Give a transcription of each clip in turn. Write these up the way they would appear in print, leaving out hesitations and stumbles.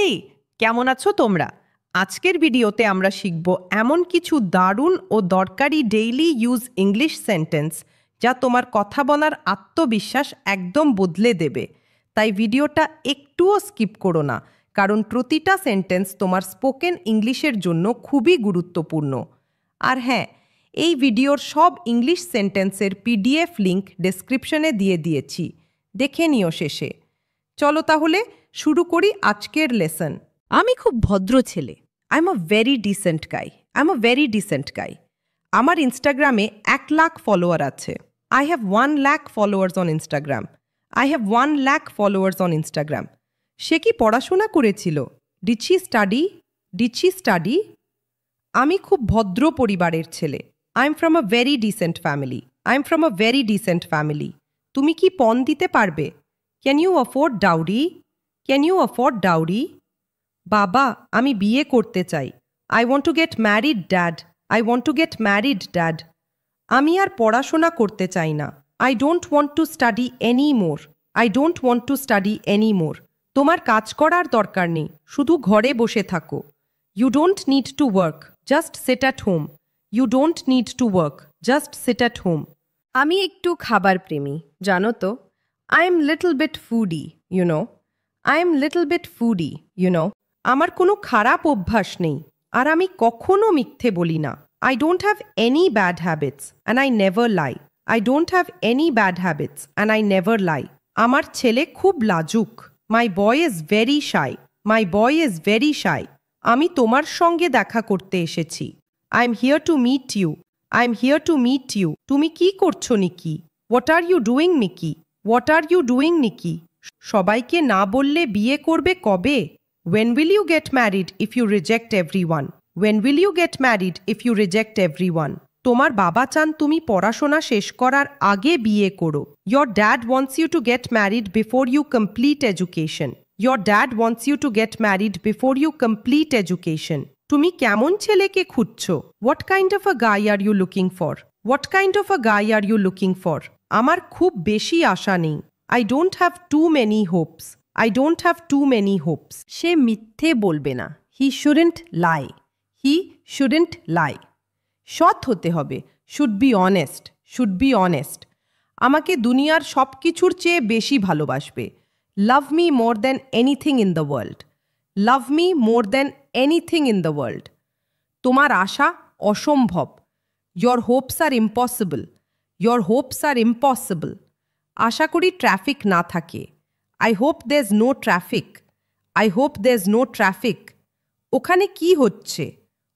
হেই, কেমন আছো তোমরা? আজকের ভিডিওতে আমরা শিখব এমন কিছু দারুণ ও দরকারি ডেইলি ইউজ ইংলিশ সেন্টেন্স যা তোমার কথা বলার আত্মবিশ্বাস একদম বদলে দেবে। তাই ভিডিওটা একটুও স্কিপ করো না, কারণ প্রতিটা সেন্টেন্স তোমার স্পোকেন ইংলিশের জন্য খুবই গুরুত্বপূর্ণ। আর হ্যাঁ, এই ভিডিওর সব ইংলিশ সেন্টেন্সের পিডিএফ লিংক ডেসক্রিপশনে দিয়ে দিয়েছি, দেখে নিও শেষে। চলো তাহলে শুরু করি আজকের লেসন। আমি খুব ভদ্র ছেলে। I am a very decent guy. আমার ইনস্টাগ্রামে 1 লাখ ফলোয়ার আছে। I have 1 lakh followers on Instagram. সে কি পড়াশোনা করেছিল? Did she study? আমি খুব ভদ্র পরিবারের ছেলে। I am from a very decent family. তুমি কি পণ দিতে পারবে? Can you afford dowry? বাবা, আমি বিয়ে করতে চাই। I want to get married dad. আমি আর পড়াশোনা করতে চাই না। I don't want to study anymore. তোমার কাজ করার দরকার নেই, শুধু ঘরে বসে থাকো। You don't need to work, just sit at home. আমি একটু খাবার প্রেমী, জানো তো। I am little bit foodie, you know. আমার কোনো খারাপ অভ্যাস নেই, আর আমি কখনো মিথ্যে বলি না। I don't have any bad habits and I never lie. আমার ছেলে খুব লাজুক। My boy is very shy. আমি তোমার সঙ্গে দেখা করতে এসেছি। I am here to meet you. তুমি কি করছো, নিকি? What are you doing, Nikki? সবাইকে না বললে বিয়ে করবে কবে? When will you get married if you reject everyone? তোমার বাবা চান তুমি পড়াশোনা শেষ করার আগে বিয়ে করো। Your dad wants you to get married before you complete education. তুমি কেমন ছেলেকে খুঁজছো? What kind of a guy are you looking for? আমার খুব বেশি আশা নেই। I don't have too many hopes. সে মিথ্যে বলবে না। He shouldn't lie. সৎ হতে হবে। Should be honest. আমাকে দুনিয়ার সব কিছুর চেয়ে বেশি ভালোবাসবে। Love me more than anything in the world. তোমার আশা অসম্ভব। Your hopes are impossible. আশা করি ট্রাফিক না থাকে। I hope there's no traffic. ওখানে কি হচ্ছে?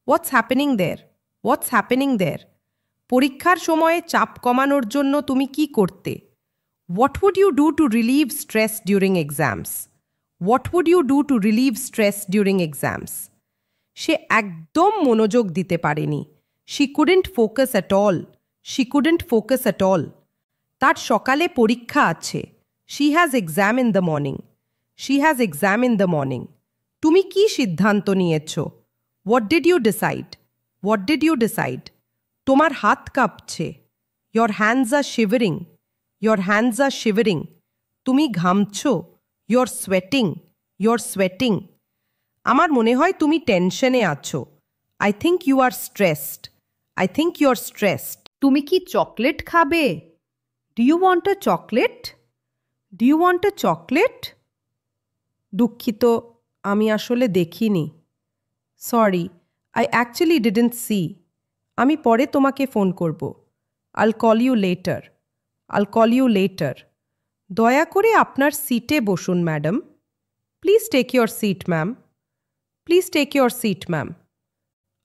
What's happening there? পরীক্ষার সময়ে চাপ কমানোর জন্য তুমি কি করতে? What would you do to relieve stress during exams? সে একদম মনোযোগ দিতে পারেনি। She couldn't focus at all. তার সকালে পরীক্ষা আছে। She has exam in the morning. তুমি কি সিদ্ধান্ত নিয়েছো? What did you decide? তোমার হাত কাঁপছে। Your hands are shivering. তুমি ঘামছো। You're sweating. আমার মনে হয় তুমি টেনশনে আছো। I think you are stressed. তুমি কি চকলেট খাবে? Do you want a chocolate? দুঃখিত, আমি আসলে দেখিনি। Sorry, I actually didn't see. আমি পরে তোমাকে ফোন করব। I'll call you later. দয়া করে আপনার সিটে বসুন, madam. Please take your seat, ma'am.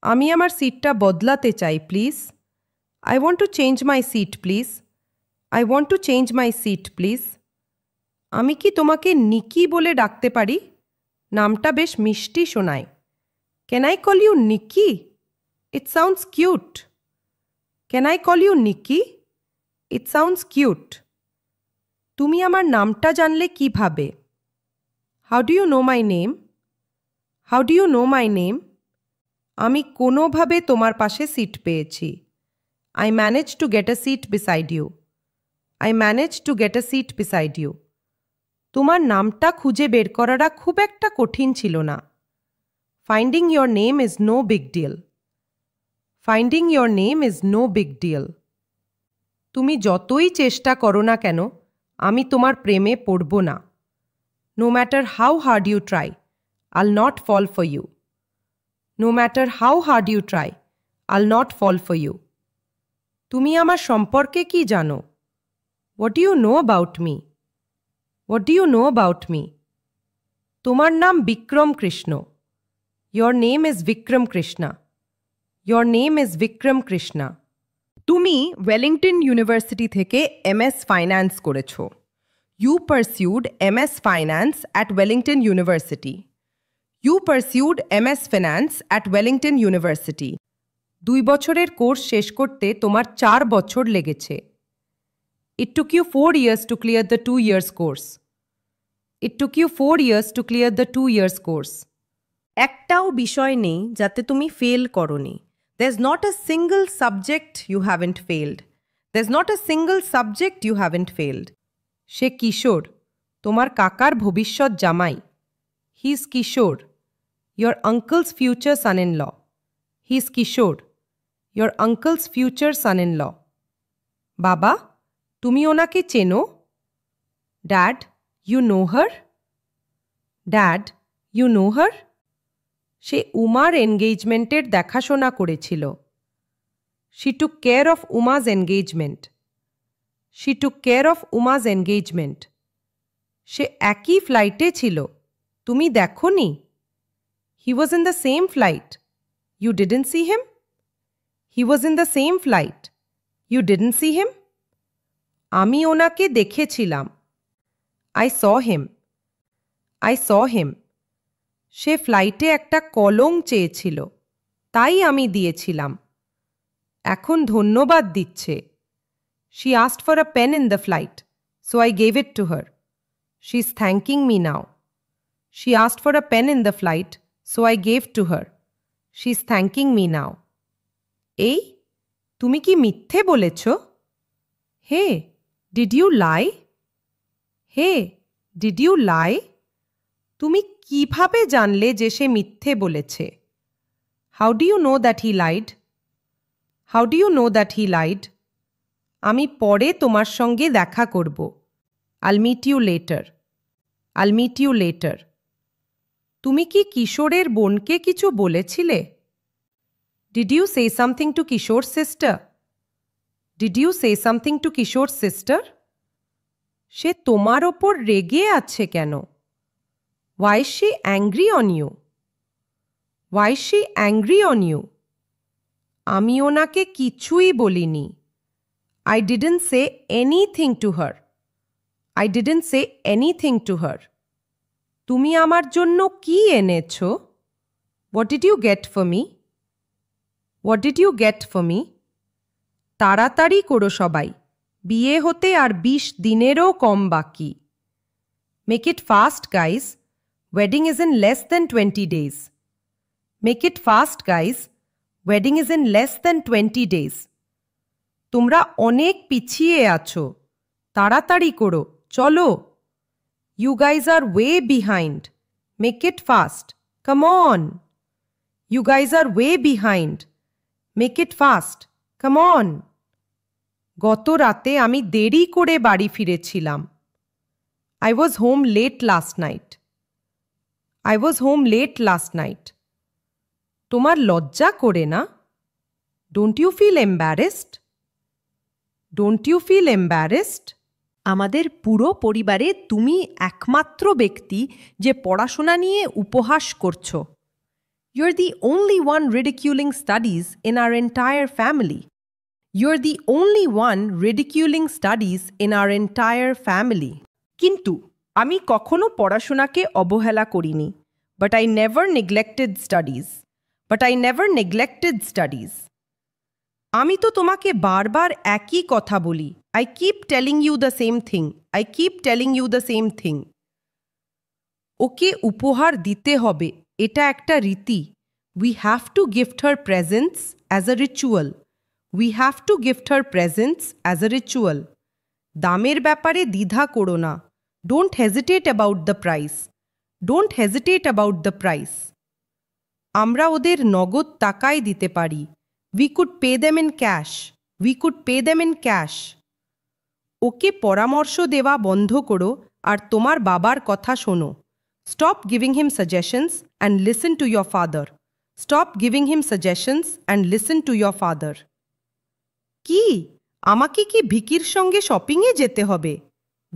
আমি আমার সিটটা বদলাতে চাই, please. I want to change my seat, please. আমি কি তোমাকে নিকি বলে ডাকতে পারি? নামটা বেশ মিষ্টি শোনায়। Can I call you Nikki? It sounds cute. তুমি আমার নামটা জানলে কিভাবে? How do you know my name? আমি কোনোভাবে তোমার পাশে সিট পেয়েছি। I managed to get a seat beside you. তোমার নামটা খুঁজে বের করাটা খুব একটা কঠিন ছিল না। Finding your name is no big deal. Finding your name is no big deal. তুমি যতই চেষ্টা করো না কেন আমি তোমার প্রেমে পড়ব না। No matter how hard you try, I'll not fall for you. No matter how hard you try, I'll not fall for you. তুমি আমার সম্পর্কে কি জানো? What do you know about me? What do you know about me? তোমার নাম Vikram Krishna. Your name is Vikram Krishna. Your name is Vikram Krishna. তুমি Wellington university থেকে MS finance করেছ। You pursued MS finance at Wellington university. You pursued MS finance at Wellington university. 2 বছরের course শেষ করতে তোমার 4 বছর লেগেছে। It took you 4 years to clear the 2 years course. It took you 4 years to clear the 2 years course. একটাও বিষয় নেই যাতে তুমি ফেল করনি। There's not a single subject you haven't failed. There's not a single subject you haven't failed. সে কিশোর, তোমার কাকার ভবিষ্যৎ জামাই। He is Kishore, your uncle's future son-in-law. He is Kishore, your uncle's future son-in-law. বাবা, তুমি ওনাকে চেনো? Dad, you know her? Dad, you know her? সে উমার এনগেজমেন্টের দেখাশোনা করেছিল। She took care of Uma's engagement. She took care of Uma's engagement. সে একই ফ্লাইটে ছিল, তুমি দেখোনি? He was in the same flight. You didn't see him? He was in the same flight. You didn't see him? আমি ওনাকে দেখেছিলাম। I saw him. I saw him. সে ফ্লাইটে একটা কলম চেয়েছিল, তাই আমি দিয়েছিলাম। এখন ধন্যবাদ দিচ্ছে। She asked for a pen in the flight, so I gave it to her. She's thanking me now. She asked for a pen in the flight, so I gave to her. She's thanking me now. এই, তুমি কি মিথ্যে বলেছ? Hey, did you lie? Hey, did you lie? তুমি কিভাবে জানলে যে সে মিথ্যে বলেছে? How do you know that he lied? How do you know that he lied? আমি পরে তোমার সঙ্গে দেখা করব। I'll meet you later. I'll meet you later. তুমি কি কিশোরের বোনকে কিছু বলেছিলে? Did you say something to Kishore's sister? Did you say something to Kishore's sister? সে তোমার ওপর রেগে আছে কেন? Why is she angry on you? Why is she angry on you? আমি ওনাকে কিছুই বলিনি। I didn't say anything to her. I didn't say anything to her. তুমি আমার জন্য কি এনেছো? What did you get for me? What did you get for me? তাড়াতাড়ি করো সবাই, বিয়ে হতে আর 20 দিনেরও কম বাকি। Make it fast, guys. Wedding is in less than 20 days. Make it fast, guys. Wedding is in less than 20 days. তোমরা অনেক পিছিয়ে আছো, তাড়াতাড়ি করো, চলো। You guys are way behind. Make it fast. Come on. You guys are way behind. Make it fast. Come on. গত রাতে আমি দেরি করে বাড়ি ফিরেছিলাম। I was home late last night. I was home late last night. তোমার লজ্জা করে না? Don't you feel embarrassed? Don't you feel embarrassed? আমাদের পুরো পরিবারে তুমি একমাত্র ব্যক্তি যে পড়াশোনা নিয়ে উপহাস করছো। You're the only one ridiculing studies in our entire family. You're the only one ridiculing studies in our entire family. কিন্তু আমি কখনো পড়াশোনাকে অবহেলা করিনি। But I never neglected studies. But I never neglected studies. আমি তো তোমাকে বারবার একই কথা বলি। I keep telling you the same thing. I keep telling you the same thing. ওকে উপহার দিতে হবে, এটা একটা রীতি। We have to gift her presents as a ritual. We have to gift her presents as a ritual. দামের ব্যাপারে দ্বিধা করো না। Don't hesitate about the price. Don't hesitate about the price. আমরা ওদের নগদ টাকায় দিতে পারি। We could pay them in cash. We could pay them in cash. ওকে পরামর্শ দেওয়া বন্ধ করো আর তোমার বাবার কথা শোনো। Stop giving him suggestions and listen to your father. Stop giving him suggestions and listen to your father. কি আমাকে কি ভিকির সঙ্গে শপিংয়ে যেতে হবে?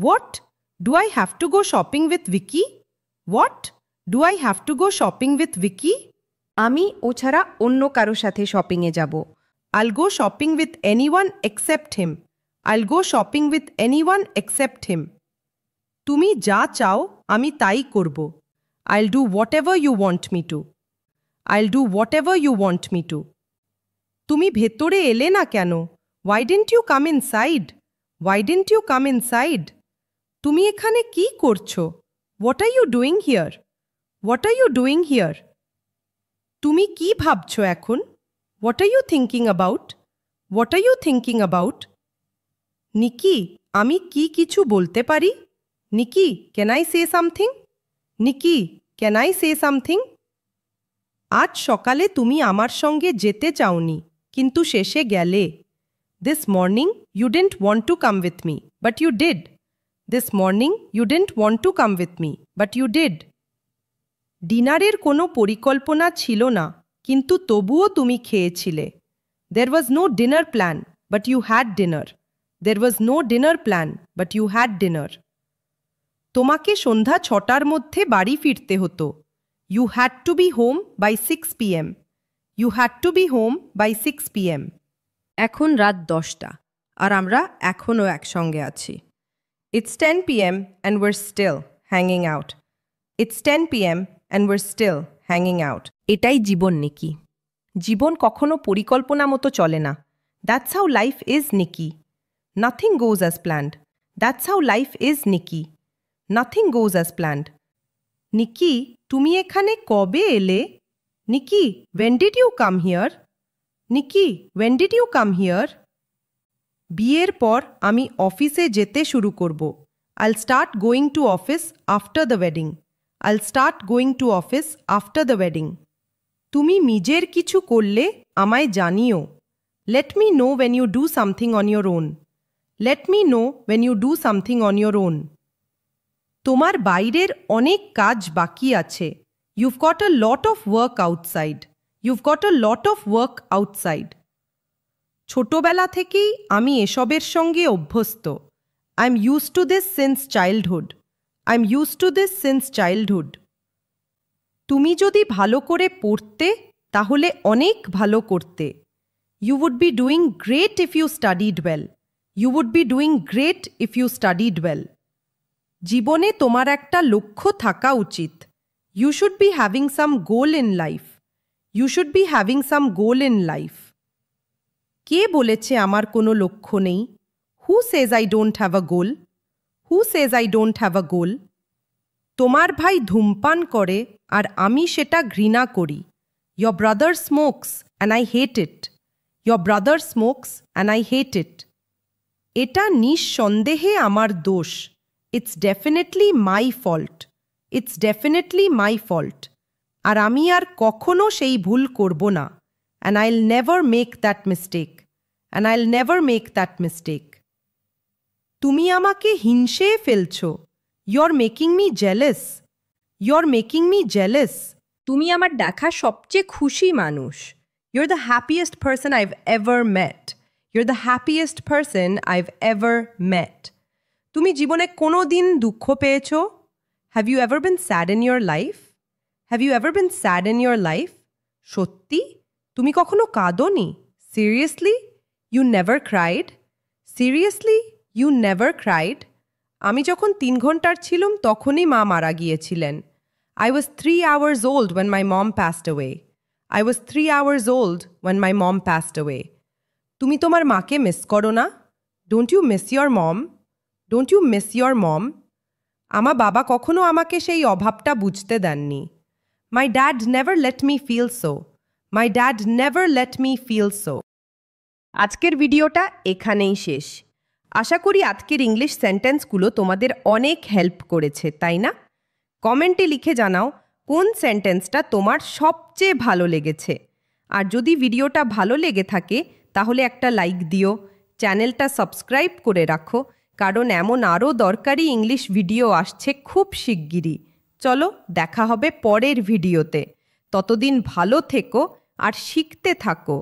What? Do I have to go shopping with Vicky? What? Do I have to go shopping with Vicky? আমি ও ছাড়া অন্য কারো সাথে শপিংয়ে যাব। I'll go shopping with anyone except him. I'll go shopping with anyone except him. তুমি যা চাও আমি তাই করব। I'll do whatever you want me to. I'll do whatever you want me to. তুমি ভেতরে এলে না কেন? Why didn't you come inside? Why didn't you come inside? তুমি এখানে কি করছো? What are you doing here? What are you doing here? তুমি কি ভাবছো এখন? What are you thinking about? What are you thinking about? নিকি, আমি কি কিছু বলতে পারি? নিকি, can I say something? Nikki, can I say something? আজ সকালে তুমি আমার সঙ্গে যেতে চাওনি, কিন্তু শেষে গেলে। This morning you didn't want to come with me, but you did. This morning you didn't want to come with me, but you did. ডিনারের কোনো পরিকল্পনা ছিল না, কিন্তু তবুও তুমি খেয়েছিলে। There was no dinner plan, but you had dinner. There was no dinner plan, but you had dinner. তোমাকে সন্ধ্যা 6টার মধ্যে বাড়ি ফিরতে হতো। You had to be home by 6 p.m. You had to be home by 6 p.m. এখন রাত 10টা আর আমরা এখনও একসঙ্গে আছি। It's 10 p.m. and we're still hanging out. It's 10 p.m. and we're still hanging out. এটাই জীবন নিকি। জীবন কখনো পরিকল্পনা মতো চলে না। That's how life is, Nikki. Nothing goes as planned. That's how life is, Nikki. Nothing goes as planned. Nikki, তুমি এখানে কবে এলে? Nikki, when did you come here? Nikki, when did you come here? বিয়ের পর আমি অফিসে যেতে শুরু করব। I'll start going to office after the wedding. I'll start going to office after the wedding. তুমি নিজের কিছু করলে আমায় জানিও। Let me know when you do something on your own. Let me know when you do something on your own. তোমার বাইরের অনেক কাজ বাকি আছে। You've got a lot of work outside. You've got a lot of work outside. ছোটবেলা থেকেই আমি এসবের সঙ্গে অভ্যস্ত। I'm used to this since childhood. I'm used to this since childhood. তুমি যদি ভালো করে পড়তে তাহলে অনেক ভালো করতে। You would be doing great if you studied well. You would be doing great if you studied well. জীবনে তোমার একটা লক্ষ্য থাকা উচিত। You should be having some goal in life. You should be having some goal in life. কে বলেছে আমার কোনো লক্ষ্য নেই? Who says I don't have a goal? Who says I don't have a goal? তোমার ভাই ধূমপান করে আর আমি সেটা ঘৃণা করি। Your brother smokes and I hate it. Your brother smokes and I hate it. এটা নিঃসন্দেহে আমার দোষ। It's definitely my fault. It's definitely my fault. আর আমি আর কখনো সেই ভুল করব না। And I'll never make that mistake. And I'll never make that mistake. তুমি আমাকে হিংসে ফেলছো। You're making me jealous. You're making me jealous. তুমি আমার দেখা সবচেয়ে খুশি মানুষ। You're the happiest person I've ever met. You're the happiest person I've ever met. তুমি জীবনে কোনো দিন দুঃখ পেয়েছো? Have you ever been sad in your life? Have you ever been sad in your life? সত্যি? তুমি কখনো কাঁদোনি? Seriously? You never cried? Seriously? You never cried? আমি যখন 3 ঘন্টার ছিলাম তখনই মা মারা গিয়েছিলেন। I was 3 hours old when my mom passed away. I was 3 hours old when my mom passed away. তুমি তোমার মাকে মিস করো না? Don't you miss your mom? Don't you miss your mom? আমার বাবা কখনো আমাকে সেই অভাবটা বুঝতে দেননি। My dad never let me feel so. My dad never let me feel so. আজকের ভিডিওটা এখানেই শেষ। আশা করি আজকের ইংলিশ সেন্টেন্সগুলো তোমাদের অনেক হেল্প করেছে, তাই না? কমেন্টে লিখে জানাও কোন সেন্টেন্সটা তোমার সবচেয়ে ভালো লেগেছে। আর যদি ভিডিওটা ভালো লেগে থাকে তাহলে একটা লাইক দিও, চ্যানেলটা সাবস্ক্রাইব করে রাখো, কারণ এমন আরও দরকারি ইংলিশ ভিডিও আসছে খুব শিগগিরই। চলো দেখা হবে পরের ভিডিওতে। ততদিন ভালো থেকো আর শিখতে থাকো।